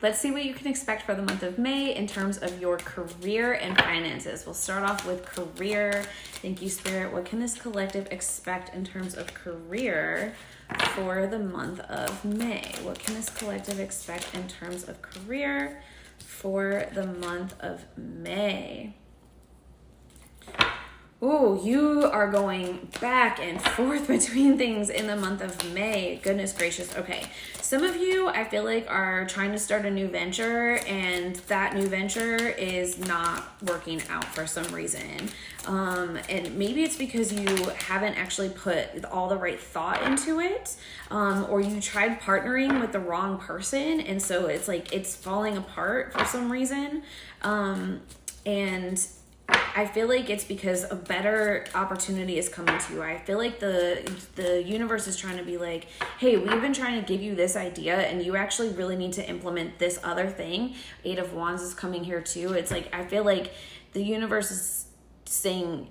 let's see what you can expect for the month of May in terms of your career and finances. We'll start off with career. Thank you, Spirit. What can this collective expect in terms of career for the month of May? What can this collective expect in terms of career for the month of May? Ooh, you are going back and forth between things in the month of May. Goodness gracious. Okay. Some of you, I feel like, are trying to start a new venture, and that new venture is not working out for some reason. And maybe it's because you haven't actually put all the right thought into it, or you tried partnering with the wrong person, and so it's like it's falling apart for some reason. And I feel like it's because a better opportunity is coming to you. I feel like the universe is trying to be like, hey, we've been trying to give you this idea and you actually really need to implement this other thing. 8 of Wands is coming here too. It's like, I feel like the universe is saying,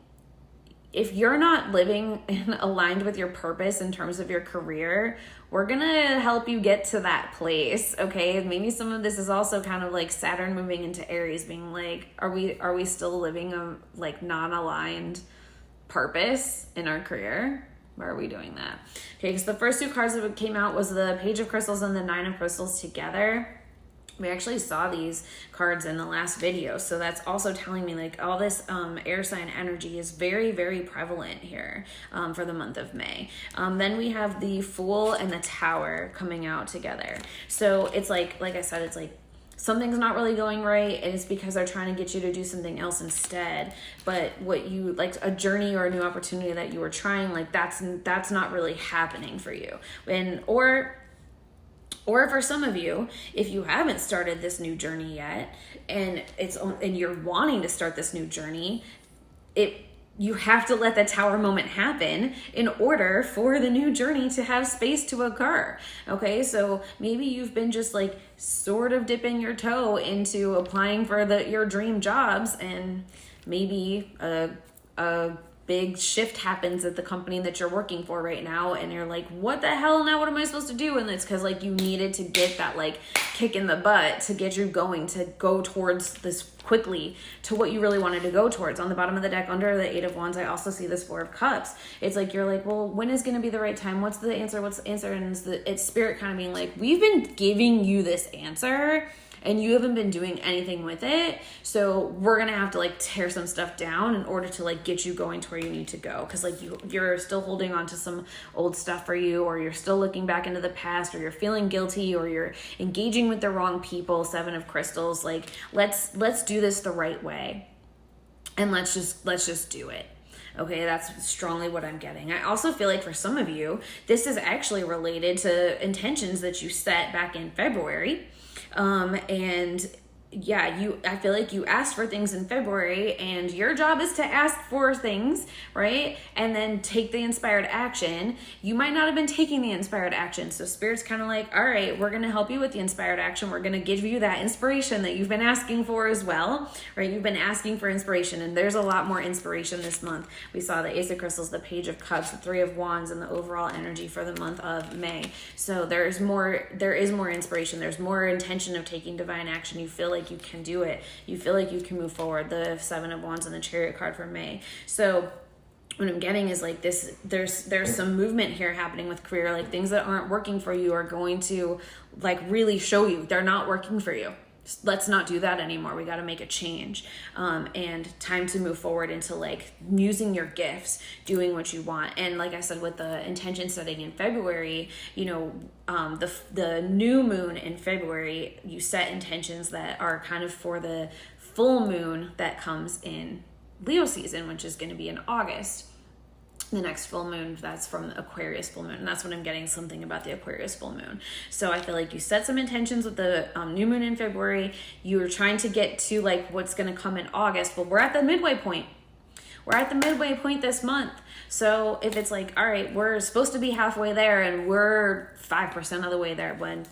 if you're not living aligned with your purpose in terms of your career, we're going to help you get to that place. Okay. Maybe some of this is also kind of like Saturn moving into Aries, being like, are we still living a like non-aligned purpose in our career? Why are we doing that? Okay. Because the first 2 cards that came out was the Page of Crystals and the 9 of Crystals together. We actually saw these cards in the last video. So that's also telling me like all this air sign energy is very, very prevalent here for the month of May. Then we have the Fool and the Tower coming out together. So it's like I said, it's like something's not really going right, and it's because they're trying to get you to do something else instead. But what you like, a journey or a new opportunity that you were trying, like that's not really happening for you. Or for some of you, if you haven't started this new journey yet, and you're wanting to start this new journey, you have to let the Tower moment happen in order for the new journey to have space to occur. Okay, so maybe you've been just like sort of dipping your toe into applying for your dream jobs, and maybe a big shift happens at the company that you're working for right now, and you're like, what the hell now? What am I supposed to do? And it's because like you needed to get that like kick in the butt to get you going to go towards this quickly to what you really wanted to go towards. On the bottom of the deck under the 8 of Wands, I also see this 4 of Cups. It's like you're like, well, when is going to be the right time? What's the answer? And it's Spirit kind of being like, we've been giving you this answer and you haven't been doing anything with it. So we're going to have to like tear some stuff down in order to like get you going to where you need to go. Cause like you're still holding on to some old stuff for you, or you're still looking back into the past, or you're feeling guilty, or you're engaging with the wrong people. 7 of Crystals. Like let's do this the right way. And let's just do it. Okay, that's strongly what I'm getting. I also feel like for some of you, this is actually related to intentions that you set back in February. And yeah, I feel like you asked for things in February, and your job is to ask for things, right? And then take the inspired action. You might not have been taking the inspired action. So Spirit's kind of like, all right, we're going to help you with the inspired action. We're going to give you that inspiration that you've been asking for as well, right? You've been asking for inspiration, and there's a lot more inspiration this month. We saw the Ace of Crystals, the Page of Cups, the 3 of Wands, and the overall energy for the month of May. So there is more inspiration. There's more intention of taking divine action. You feel like you can do it. You feel like you can move forward. The 7 of Wands and the Chariot card for May. So what I'm getting is like this, there's some movement here happening with career. Like things that aren't working for you are going to like really show you they're not working for you. Let's not do that anymore. We got to make a change. And time to move forward into like using your gifts, doing what you want. And like I said, with the intention setting in February, you know, the new moon in February, you set intentions that are kind of for the full moon that comes in Leo season, which is going to be in August. The next full moon, that's from the Aquarius full moon. And that's what I'm getting, something about the Aquarius full moon. So I feel like you set some intentions with the new moon in February. You were trying to get to like what's going to come in August. Well, we're at the midway point. We're at the midway point this month. So if it's like, all right, we're supposed to be halfway there and we're 5% of the way there, when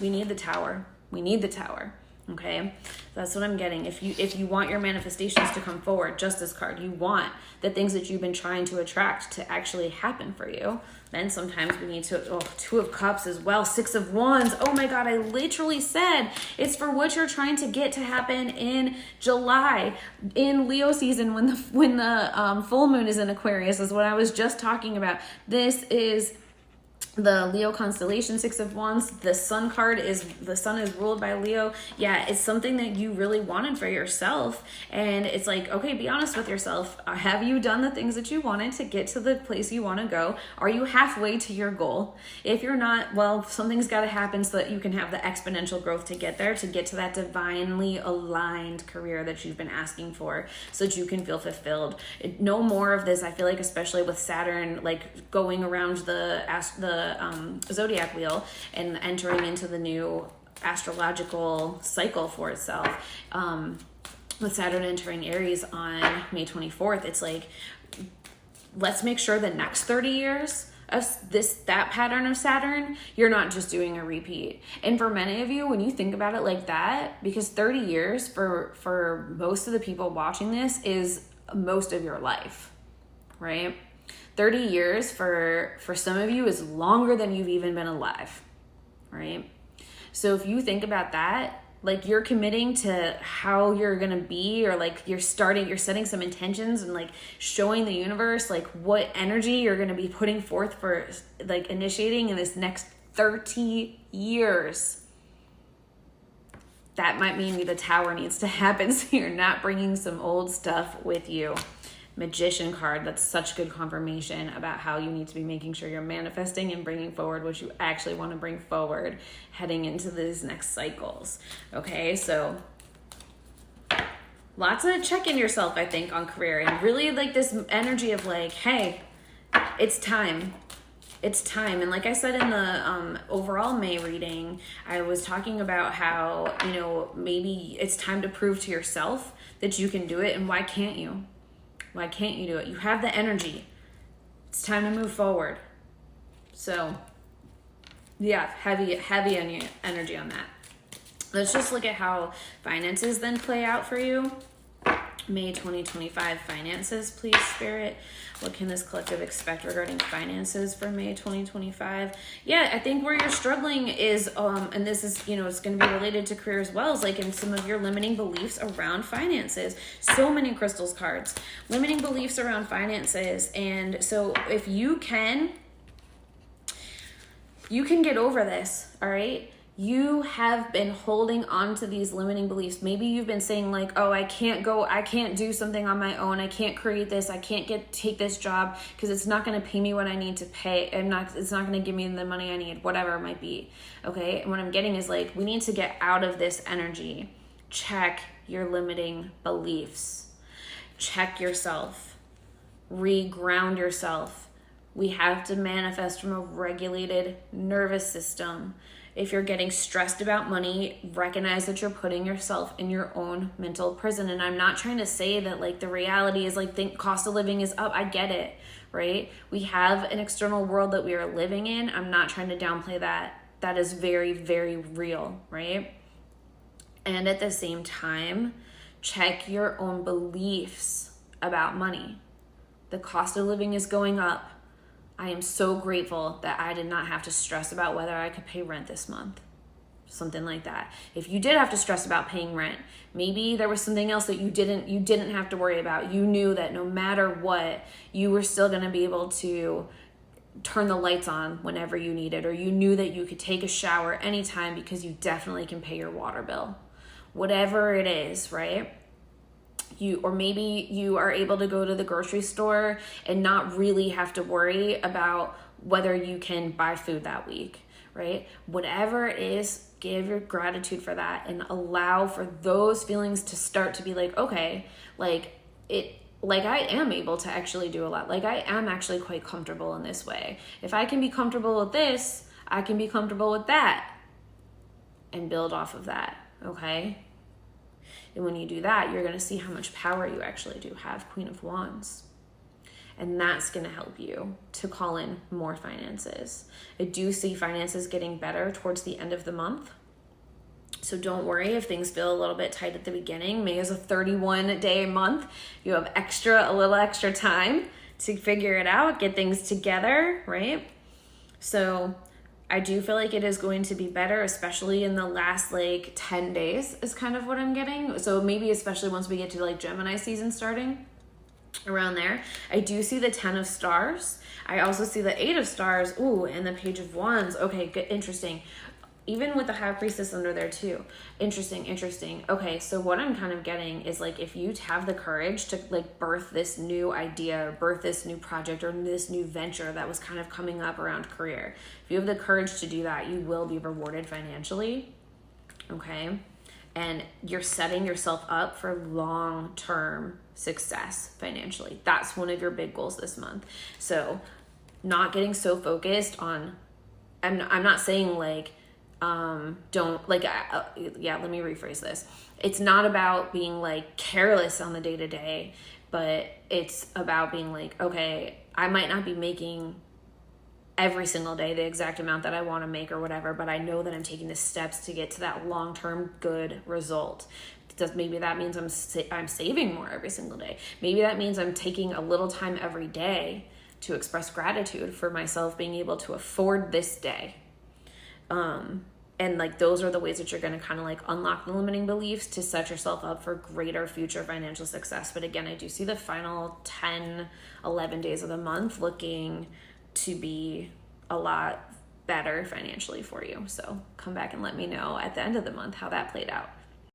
we need the Tower. We need the Tower. Okay, that's what I'm getting. If you want your manifestations to come forward, Justice card, you want the things that you've been trying to attract to actually happen for you, then sometimes we need to, Two of Cups as well, Six of Wands. Oh my God, I literally said it's for what you're trying to get to happen in July, in Leo season, when the full moon is in Aquarius, is what I was just talking about. This is the Leo constellation, Six of Wands. The sun is ruled by Leo. Yeah, it's something that you really wanted for yourself. And it's like, okay, be honest with yourself. Have you done the things that you wanted to get to the place you want to go? Are you halfway to your goal? If you're not, well, something's got to happen so that you can have the exponential growth to get there, to get to that divinely aligned career that you've been asking for, so that you can feel fulfilled. No more of this. I feel like, especially with Saturn, like going around the zodiac wheel and entering into the new astrological cycle for itself, with Saturn entering Aries on May 24th, it's like, let's make sure the next 30 years of that pattern of Saturn, you're not just doing a repeat. And for many of you, when you think about it like that, because 30 years for most of the people watching this is most of your life, right? 30 years for some of you is longer than you've even been alive, right? So if you think about that, like, you're committing to how you're going to be, or like you're setting some intentions and like showing the universe like what energy you're going to be putting forth for like initiating in this next 30 years. That might mean the Tower needs to happen, so you're not bringing some old stuff with you. Magician card, that's such good confirmation about how you need to be making sure you're manifesting and bringing forward what you actually want to bring forward heading into these next cycles. Okay, so lots of checking yourself, I think, on career, and really like this energy of like, hey, it's time. It's time. And like I said in the overall May reading, I was talking about how, maybe it's time to prove to yourself that you can do it, and why can't you? Why can't you do it? You have the energy. It's time to move forward. So, yeah, heavy energy on that. Let's just look at how finances then play out for you. May 2025 finances, please, Spirit. What can this collective expect regarding finances for May 2025? Yeah, I think where you're struggling is, and this is, it's going to be related to career as well, is like in some of your limiting beliefs around finances. So many crystals cards, limiting beliefs around finances. And so if you can get over this, all right? You have been holding on to these limiting beliefs. Maybe you've been saying like, oh, I can't do something on my own. I can't create this. I can't take this job because it's not going to pay me what I need to pay. It's not going to give me the money I need, whatever it might be. Okay. And what I'm getting is like, we need to get out of this energy. Check your limiting beliefs. Check yourself. Reground yourself. We have to manifest from a regulated nervous system. If you're getting stressed about money, recognize that you're putting yourself in your own mental prison. And I'm not trying to say that like the reality is like think cost of living is up. I get it, right? We have an external world that we are living in. I'm not trying to downplay that. That is very, very real, right? And at the same time, check your own beliefs about money. The cost of living is going up. I am so grateful that I did not have to stress about whether I could pay rent this month. Something like that. If you did have to stress about paying rent, maybe there was something else that you didn't have to worry about. You knew that no matter what, you were still going to be able to turn the lights on whenever you needed, or you knew that you could take a shower anytime because you definitely can pay your water bill. Whatever it is, right? Or maybe you are able to go to the grocery store and not really have to worry about whether you can buy food that week, right? Whatever it is, give your gratitude for that and allow for those feelings to start to be like, okay, like I am able to actually do a lot. Like I am actually quite comfortable in this way. If I can be comfortable with this, I can be comfortable with that and build off of that, okay? And when you do that, you're going to see how much power you actually do have, Queen of Wands. And that's going to help you to call in more finances. I do see finances getting better towards the end of the month. So don't worry if things feel a little bit tight at the beginning. May is a 31-day month. You have a little extra time to figure it out, get things together, right? So I do feel like it is going to be better, especially in the last 10 days is kind of what I'm getting. So maybe especially once we get to Gemini season starting, around there. I do see the 10 of stars. I also see the 8 of stars. Ooh, and the page of wands. Okay, good, interesting. Even with the high priestess under there too. Interesting. Okay, so what I'm kind of getting is if you have the courage to birth this new idea, or birth this new project, or this new venture that was kind of coming up around career, if you have the courage to do that, you will be rewarded financially. Okay, and you're setting yourself up for long-term success financially. That's one of your big goals this month. So not getting so focused on, I'm not saying don't let me rephrase this. It's not about being careless on the day-to-day, but it's about being okay, I might not be making every single day the exact amount that I want to make or whatever, but I know that I'm taking the steps to get to that long-term good result. Maybe that means I'm saving more every single day. Maybe that means I'm taking a little time every day to express gratitude for myself being able to afford this day. And those are the ways that you're going to kind of unlock the limiting beliefs to set yourself up for greater future financial success. But again, I do see the final 10, 11 days of the month looking to be a lot better financially for you. So come back and let me know at the end of the month how that played out.